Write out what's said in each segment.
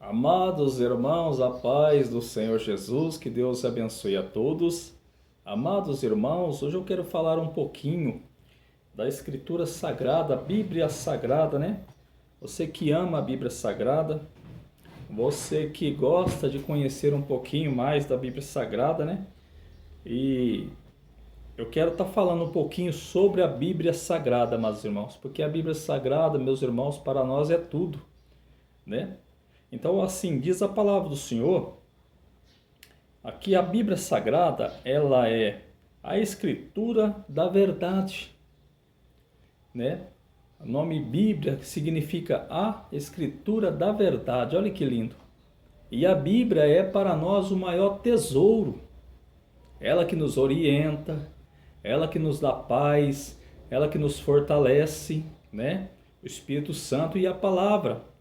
Amados irmãos, a paz do Senhor Jesus, que Deus abençoe a todos. Amados irmãos, hoje eu quero falar um pouquinho da Escritura Sagrada, a Bíblia Sagrada, né? Você que ama a Bíblia Sagrada, você que gosta de conhecer um pouquinho mais da Bíblia Sagrada, né? E eu quero estar falando um pouquinho sobre a Bíblia Sagrada, meus irmãos, porque a Bíblia Sagrada, meus irmãos, para nós é tudo, né? Então, assim diz a palavra do Senhor, aqui a Bíblia Sagrada, ela é a escritura da verdade, né? O nome Bíblia significa a escritura da verdade, olha que lindo. E a Bíblia é para nós o maior tesouro, ela que nos orienta, ela que nos dá paz, ela que nos fortalece, né? O Espírito Santo e a palavra.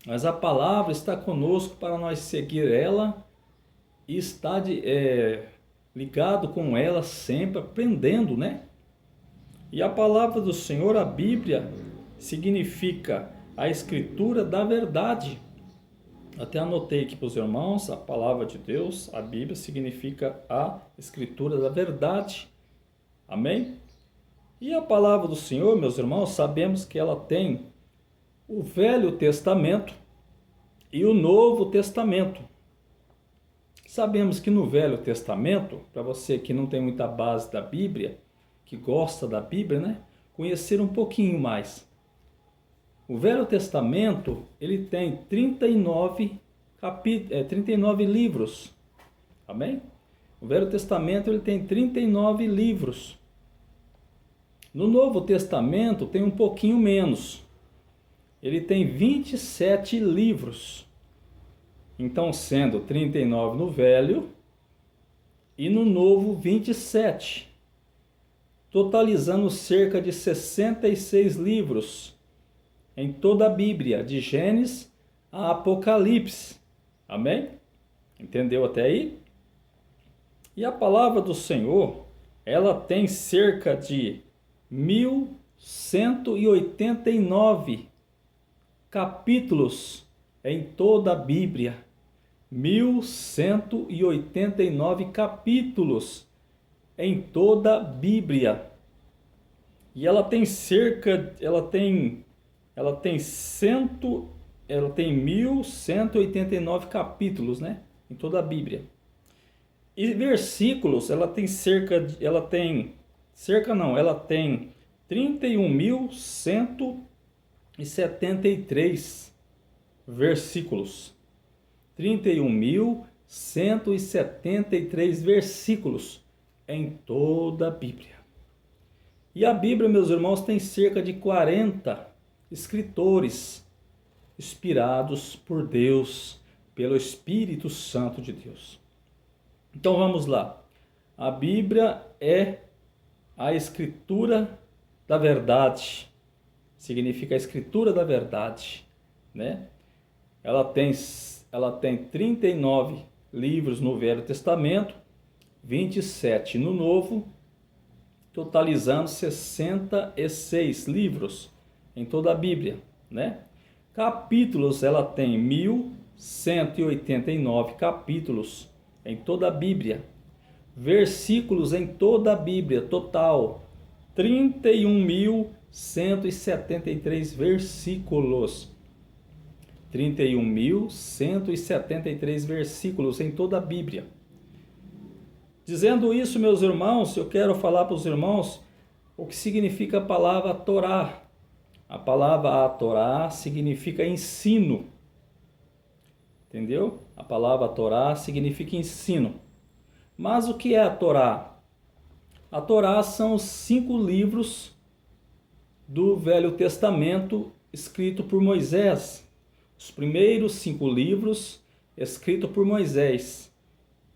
Mas a palavra está conosco para nós seguir ela e estar ligado com ela sempre, aprendendo, né? E a palavra do Senhor, a Bíblia, significa a escritura da verdade. Até anotei aqui para os irmãos, a palavra de Deus, a Bíblia, significa a escritura da verdade. Amém? E a palavra do Senhor, meus irmãos, sabemos que ela tem o Velho Testamento e o Novo Testamento. Sabemos que no Velho Testamento, para você que não tem muita base da Bíblia, que gosta da Bíblia, né? Conhecer um pouquinho mais. O Velho Testamento, ele tem 39 livros. Amém? O Velho Testamento, ele tem 39 livros. No Novo Testamento tem um pouquinho menos. Ele tem 27 livros. Então, sendo 39 no Velho e no Novo 27, totalizando cerca de 66 livros em toda a Bíblia, de Gênesis a Apocalipse. Amém? Entendeu até aí? E a palavra do Senhor, ela tem cerca de 1189 capítulos em toda a Bíblia. 1189 capítulos em toda a Bíblia. E ela tem 1189 capítulos, né, em toda a Bíblia. E versículos, ela tem 31.173 versículos. 31.173 versículos em toda a Bíblia. E a Bíblia, meus irmãos, tem cerca de 40 escritores inspirados por Deus, pelo Espírito Santo de Deus. Então vamos lá. A Bíblia é a escritura da verdade. Significa a escritura da verdade, né? Ela tem 39 livros no Velho Testamento, 27 no Novo, totalizando 66 livros em toda a Bíblia, né? Capítulos, ela tem 1189 capítulos em toda a Bíblia. Versículos em toda a Bíblia, total 31.173 versículos. 31.173 versículos em toda a Bíblia. Dizendo isso, meus irmãos, eu quero falar para os irmãos o que significa a palavra Torá. A palavra Torá significa ensino. Entendeu? A palavra Torá significa ensino. Mas o que é a Torá? A Torá são os 5 livros do Velho Testamento escrito por Moisés. Os primeiros 5 livros escritos por Moisés,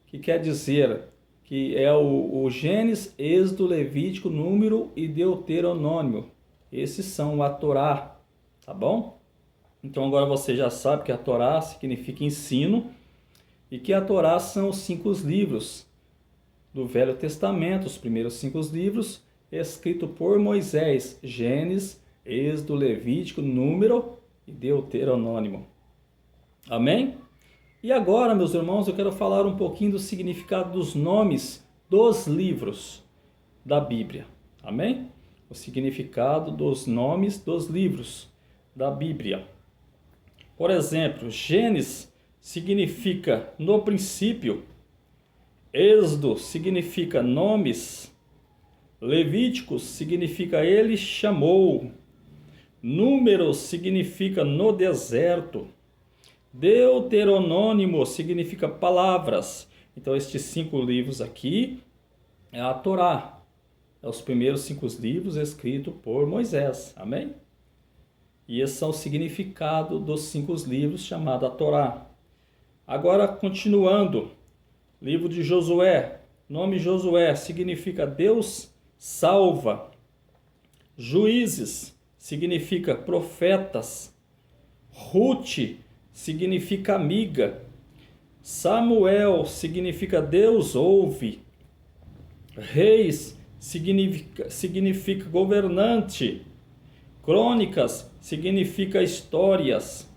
que quer dizer que é o Gênesis, Êxodo, Levítico, Número e Deuteronômio. Esses são a Torá, tá bom? Então agora você já sabe que a Torá significa ensino e que a Torá são os 5 livros do Velho Testamento, os primeiros 5 livros escritos por Moisés, Gênesis, Êxodo, Levítico, Número e Deuteronômio. Amém? E agora, meus irmãos, eu quero falar um pouquinho do significado dos nomes dos livros da Bíblia. Amém? O significado dos nomes dos livros da Bíblia. Por exemplo, Gênesis significa no princípio, Êxodo significa nomes, Levíticos significa ele chamou, Números significa no deserto, Deuteronômio significa palavras. Então estes 5 livros aqui é a Torá. É os primeiros 5 livros escritos por Moisés. Amém? E esse são o significado dos 5 livros chamado a Torá. Agora, continuando, livro de Josué. Nome Josué significa Deus salva. Juízes significa profetas. Ruth significa amiga. Samuel significa Deus ouve. Reis significa governante. Crônicas significa histórias.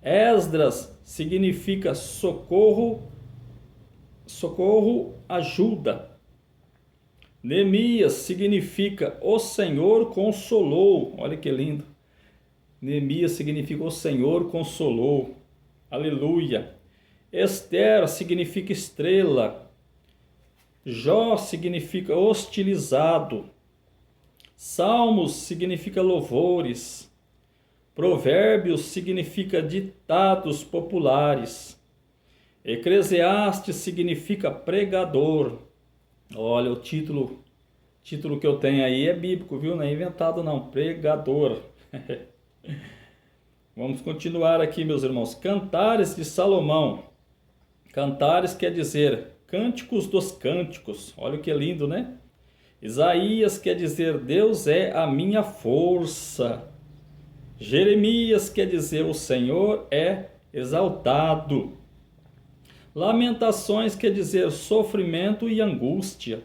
Esdras significa socorro, ajuda. Neemias significa o Senhor consolou. Olha que lindo. Neemias significa o Senhor consolou. Aleluia. Esther significa estrela. Jó significa hostilizado. Salmos significa louvores. Provérbios significa ditados populares. Eclesiastes significa pregador. Olha, o título que eu tenho aí é bíblico, viu? Não é inventado não, pregador. Vamos continuar aqui, meus irmãos. Cantares de Salomão. Cantares quer dizer cânticos dos cânticos. Olha que lindo, né? Isaías quer dizer Deus é a minha força. Jeremias quer dizer o Senhor é exaltado. Lamentações quer dizer sofrimento e angústia.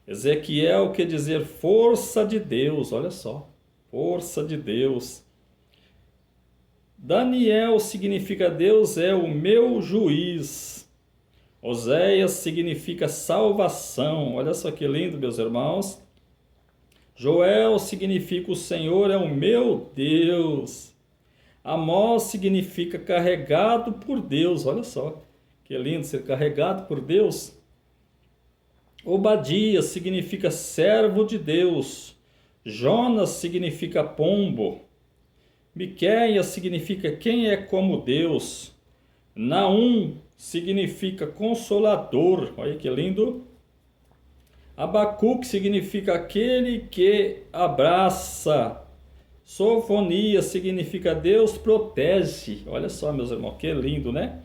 Ezequiel quer dizer força de Deus. Olha só, força de Deus. Daniel significa Deus é o meu juiz. Oséias significa salvação. Olha só que lindo, meus irmãos. Joel significa o Senhor é o meu Deus. Amós significa carregado por Deus. Olha só que lindo ser carregado por Deus. Obadias significa servo de Deus. Jonas significa pombo. Miqueias significa quem é como Deus. Naum significa consolador. Olha que lindo. Abacuque significa aquele que abraça. Sofonias significa Deus protege. Olha só, meus irmãos, que lindo, né?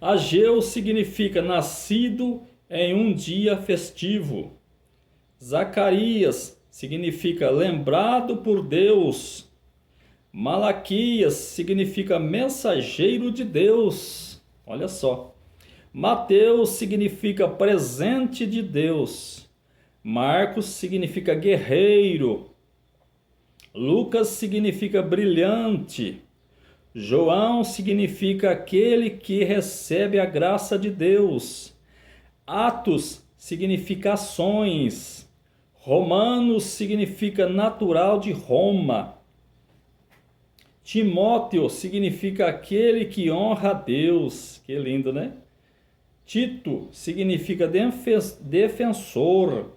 Ageu significa nascido em um dia festivo. Zacarias significa lembrado por Deus. Malaquias significa mensageiro de Deus. Olha só. Mateus significa presente de Deus. Marcos significa guerreiro. Lucas significa brilhante. João significa aquele que recebe a graça de Deus. Atos significa ações. Romanos significa natural de Roma. Timóteo significa aquele que honra a Deus. Que lindo, né? Tito significa defensor.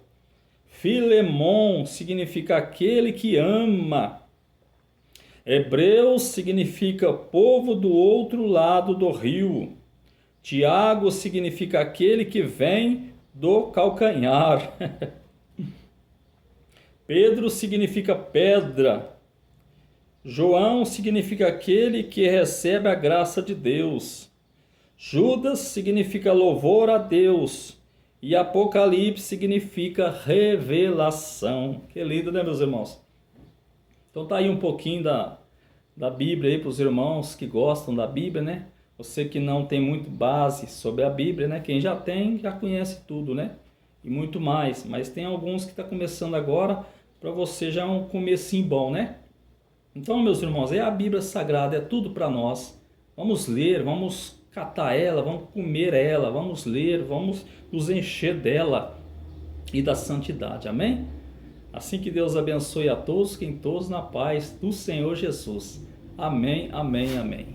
Filemon significa aquele que ama. Hebreus significa povo do outro lado do rio. Tiago significa aquele que vem do calcanhar. Pedro significa pedra. João significa aquele que recebe a graça de Deus. Judas significa louvor a Deus. E Apocalipse significa revelação. Que lindo, né, meus irmãos? Então tá aí um pouquinho da Bíblia aí para os irmãos que gostam da Bíblia, né? Você que não tem muito base sobre a Bíblia, né? Quem já tem, já conhece tudo, né? E muito mais. Mas tem alguns que estão começando agora, para você já um comecinho bom, né? Então, meus irmãos, é a Bíblia Sagrada, é tudo para nós. Vamos ler, vamos catar ela, vamos comer ela, vamos ler, vamos nos encher dela e da santidade. Amém? Assim que Deus abençoe a todos, fiquem todos na paz do Senhor Jesus. Amém, amém, amém.